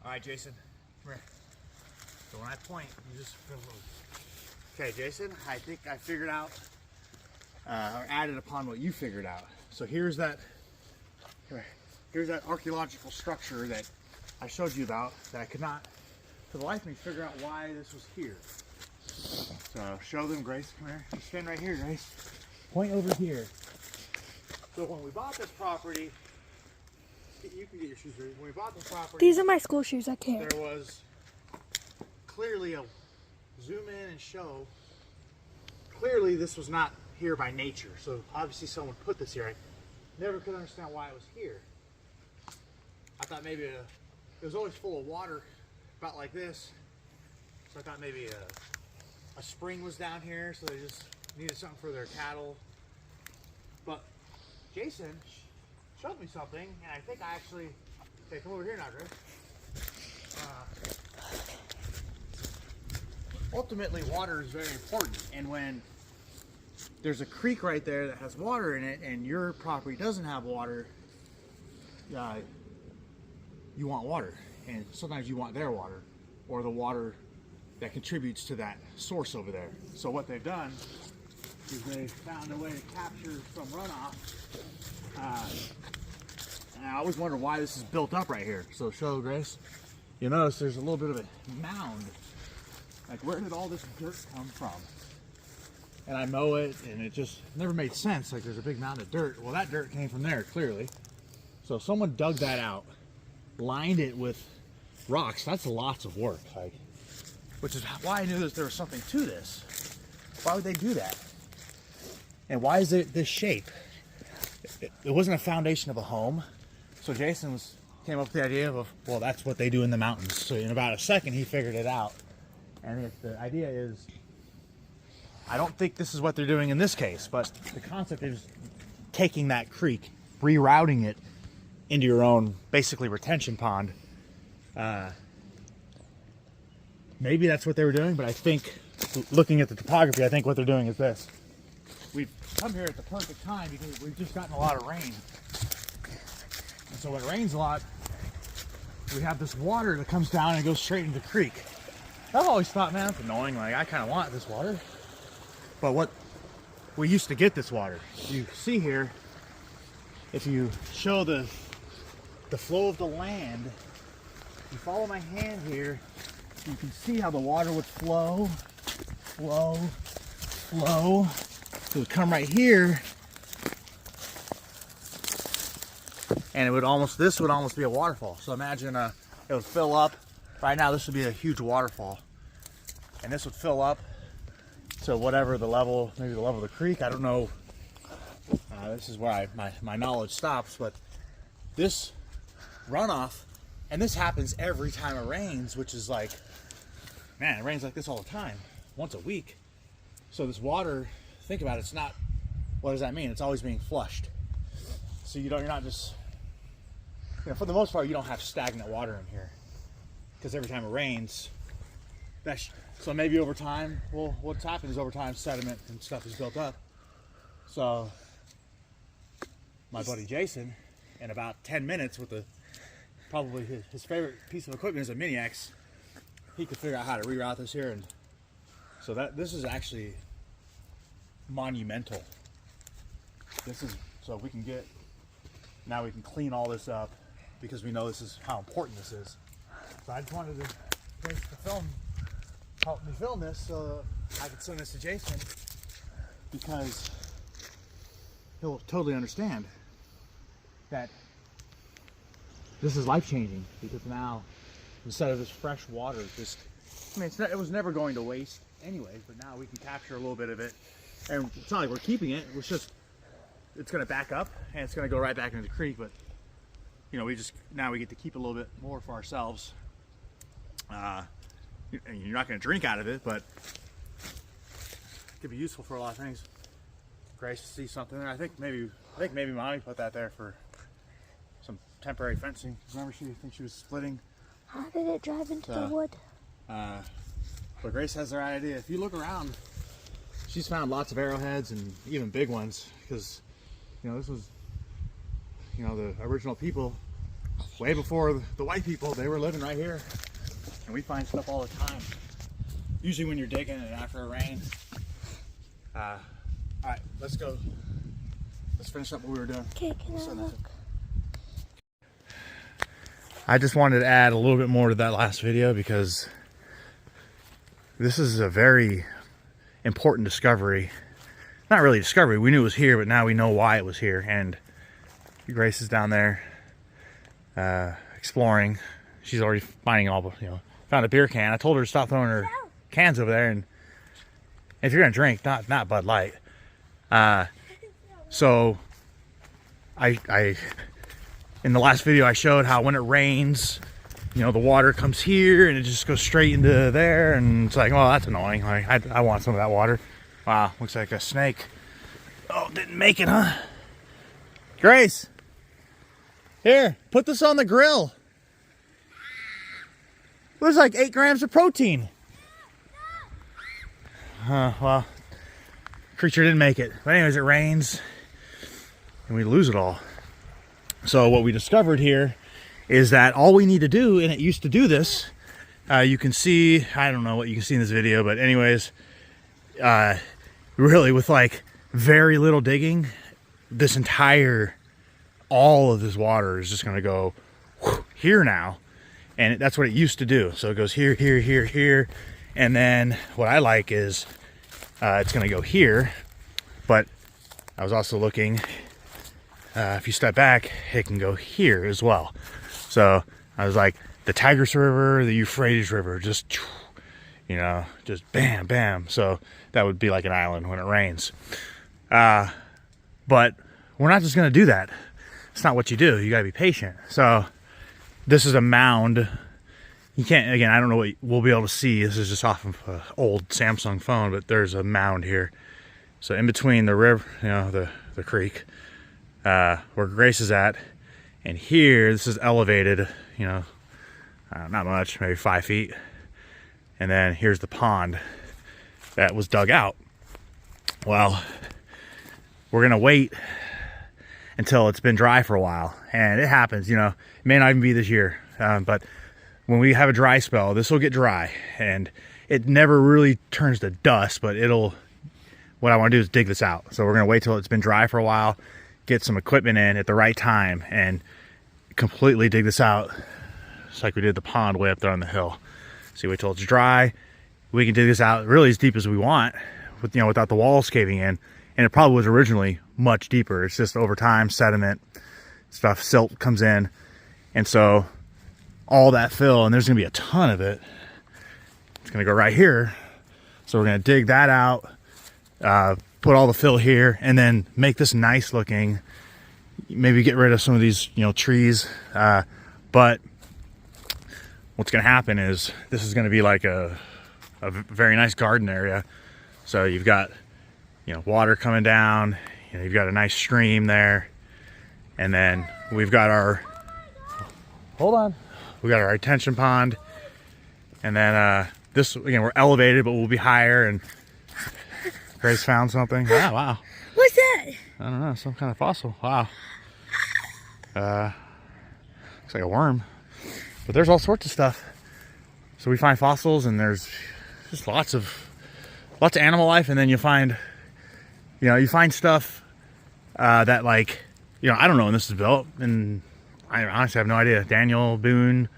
All right, Jason, come here. So when I point, you just feel loose. Okay, Jason, I think I figured out, or added upon what you figured out. So here's that archaeological structure that I showed you about that I could not, for the life of me, figure out why this was here. So show them, Grace, come here. You stand right here, Grace. Point over here. So when we bought this property, you can get your shoes ready. When we bought this property, these are my school shoes. I can't. There was clearly a zoom in and show. Clearly, this was not here by nature. So obviously, someone put this here. I never could understand why it was here. I thought maybe it was always full of water, about like this. So I thought maybe a spring was down here, so they just needed something for their cattle. But Jason showed me something, and I think I actually, okay, come over here now, Grace. Ultimately, water is very important, and when there's a creek right there that has water in it, and your property doesn't have water, you want water, and sometimes you want their water, or the water that contributes to that source over there. So what they've done is they found a way to capture some runoff. And I always wonder why this is built up right here. So show, Grace. You'll notice there's a little bit of a mound. Like, where did all this dirt come from? And I mow it, and it just never made sense. Like, there's a big mound of dirt. Well, that dirt came from there, clearly. So someone dug that out, lined it with rocks. That's lots of work. Like, which is why I knew that there was something to this. Why would they do that? And why is it this shape? It wasn't a foundation of a home. So Jason came up with the idea of, well, that's what they do in the mountains. So in about a second, he figured it out. And the idea is, I don't think this is what they're doing in this case, but the concept is taking that creek, rerouting it into your own, basically, retention pond. Maybe that's what they were doing, but I think, looking at the topography, I think what they're doing is this. We've come here at the perfect time because we've just gotten a lot of rain. And so when it rains a lot, we have this water that comes down and goes straight into the creek. I've always thought, man, it's annoying. Like, I kind of want this water. But what we used to get this water. You see here, if you show the flow of the land, you follow my hand here, you can see how the water would flow, flow, flow. It would come right here, and this would almost be a waterfall. So imagine it would fill up. Right now, this would be a huge waterfall, and this would fill up to whatever the level, maybe the level of the creek. I don't know. This is where my knowledge stops. But this runoff, and this happens every time it rains, which is like, man, it rains like this all the time, once a week. So this water, think about it, it's not, what does that mean? It's always being flushed. So you're not just, for the most part, you don't have stagnant water in here. Because every time it rains, so maybe over time, well, what's happened is over time, sediment and stuff is built up. So my buddy Jason, in about 10 minutes with probably his favorite piece of equipment is a Mini X, he could figure out how to reroute this here. And so this is actually monumental. So we can now we can clean all this up because we know this is how important this is. So I just wanted to help me film this so I could send this to Jason, because he'll totally understand that this is life-changing, because now instead of this fresh water, it was never going to waste anyways, but now we can capture a little bit of it. And it's not like we're keeping it, it's going to back up and it's going to go right back into the creek, but now we get to keep a little bit more for ourselves. You're not going to drink out of it, but it could be useful for a lot of things. Grace to see something there. I think maybe Mommy put that there for some temporary fencing. Remember, she was splitting. How did it drive into the wood? But Grace has the right idea. If you look around, she's found lots of arrowheads and even big ones, because this was, the original people way before the white people, they were living right here. And we find stuff all the time. Usually when you're digging and after a rain. All right, let's go. Let's finish up what we were doing. Okay, can I look? I just wanted to add a little bit more to that last video because this is a very important discovery. Not really discovery, we knew it was here, but now we know why it was here. And Grace is down there exploring. She's already finding all, found a beer can. I told her to stop throwing her cans over there, and if you're gonna drink, not Bud Light. So I in the last video I showed how when it rains, the water comes here and it just goes straight into there, and it's like, well, that's annoying. Like I want some of that water. Wow, looks like a snake. Oh, didn't make it, huh? Grace, here, put this on the grill. There's like 8 grams of protein. Well, creature didn't make it. But anyways, it rains and we lose it all. So what we discovered here is that all we need to do, and it used to do this, you can see, I don't know what you can see in this video, but anyways, really with like very little digging, this all of this water is just going to go here now. And that's what it used to do. So it goes here, here, here, here. And then what I like is it's going to go here. But I was also looking, if you step back, it can go here as well. So I was like, the Tigris River, the Euphrates River, just bam, bam. So that would be like an island when it rains. But we're not just going to do that. It's not what you do. You got to be patient. So this is a mound. You can't, again, I don't know what we'll be able to see. This is just off of an old Samsung phone, but there's a mound here. So in between the river, the creek, where Grace is at, and here, this is elevated, not much, maybe 5 feet. And then here's the pond that was dug out. Well, we're gonna wait until it's been dry for a while, and it happens, it may not even be this year, but when we have a dry spell, this will get dry, and it never really turns to dust, but what I want to do is dig this out. So we're gonna wait till it's been dry for a while, get some equipment in at the right time, and completely dig this out, just like we did the pond way up there on the hill. So wait till it's dry, we can dig this out really as deep as we want, without the walls caving in. And it probably was originally much deeper. It's just over time, sediment, stuff, silt comes in. And so all that fill, and there's gonna be a ton of it, it's gonna go right here. So we're gonna dig that out, put all the fill here, and then make this nice looking. Maybe get rid of some of these, trees. But what's gonna happen is this is gonna be like a very nice garden area. So you've got, water coming down, you've got a nice stream there. And then we've got we got our retention pond. And then this, again, we're elevated, but we'll be higher. And Grace found something. Oh, wow. What's that? I don't know, some kind of fossil. Wow. Looks like a worm. But there's all sorts of stuff. So we find fossils, and there's just lots of animal life, and then you find stuff that, like, I don't know when this was built, and I honestly have no idea. Daniel Boone,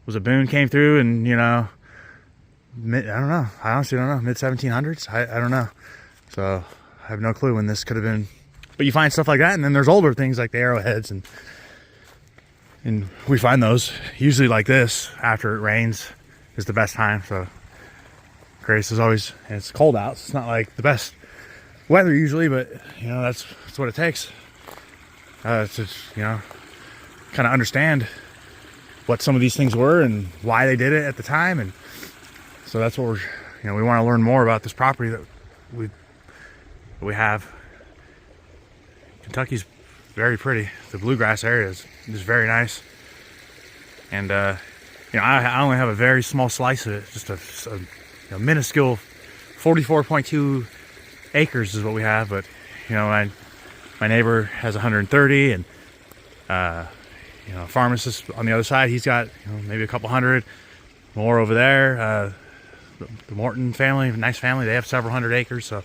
Boone came through, and I don't know. I honestly don't know. Mid 1700s. I don't know. So I have no clue when this could have been. But you find stuff like that, and then there's older things like the arrowheads, and we find those usually like this after it rains is the best time. So Grace is always, and it's cold out, so it's not like the best weather usually, but that's what it takes to kind of understand what some of these things were and why they did it at the time. And so that's what we want to learn more about this property that we have. Kentucky's very pretty. The bluegrass area is very nice. And I only have a very small slice of it, just a minuscule 44.2 acres is what we have. But my neighbor has 130, and you know, pharmacist on the other side, he's got, you know, maybe a couple hundred more over there. The Morton family, nice family, they have several hundred acres. So,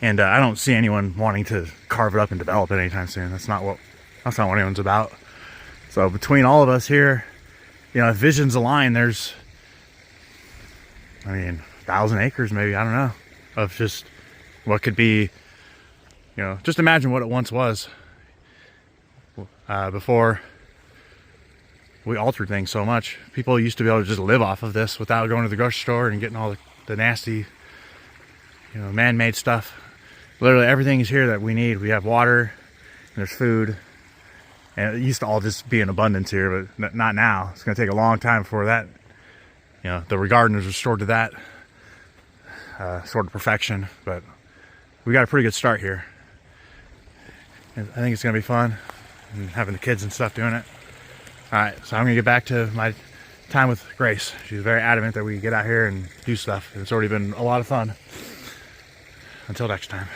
and I don't see anyone wanting to carve it up and develop it anytime soon. That's not what anyone's about. So between all of us here, you know, if visions align, there's, I mean, 1,000 acres maybe, I don't know, of just what could be, you know, just imagine what it once was before we altered things so much. People used to be able to just live off of this without going to the grocery store and getting all the nasty, you know, man-made stuff. Literally everything is here that we need. We have water, and there's food, and it used to all just be in abundance here, but not now. It's going to take a long time before that, you know, the garden is restored to that sort of perfection. But we got a pretty good start here. And I think it's going to be fun, and having the kids and stuff doing it. All right, so I'm going to get back to my time with Grace. She's very adamant that we get out here and do stuff. It's already been a lot of fun. Until next time.